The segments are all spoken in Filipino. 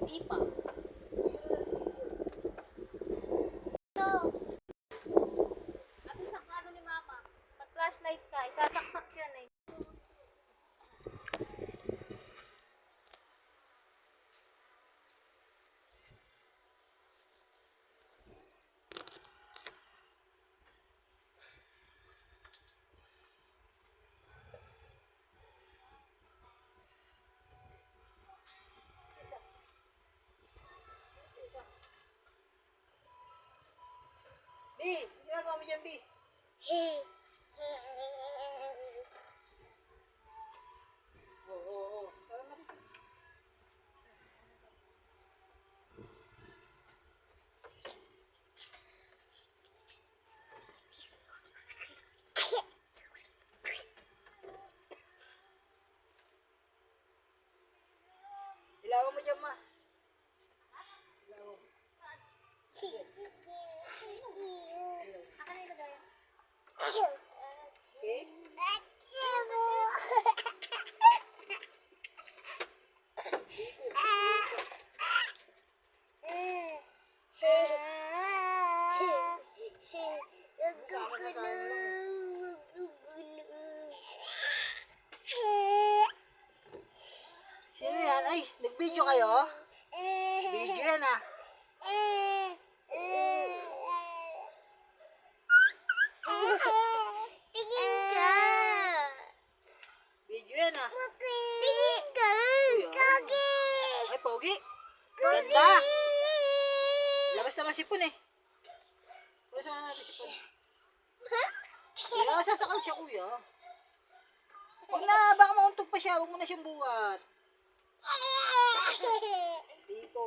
Hindi pa. So, ano sa ano ni Mama? Mag-flashlight ka, isasaksak yan eh. B, ginagawa mo dyan, B? Oo. Tara na dito. Ilawan mo dyan, ma. Ilawan mo. Akin na ilagay. Okay? Sino yan? Ay, nag-video kayo? Video yan ah. Tingin ka! Video yan ah. Tingin ka! Kagi! Ay, pogi. Ganda. Labas naman sipon eh. Labas naman natin sipon. Kaya sasakal siya, kuya. Huwag na, baka mauntog pa siya. Huwag mo na siyang buhat. Dito.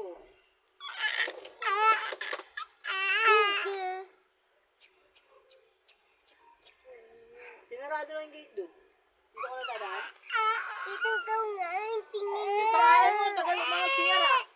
Sinarado na yung gate doon. Dito ko na dadaan. Ito daw nga, tingin Yung pangalan mo, tagal mo mga siyara.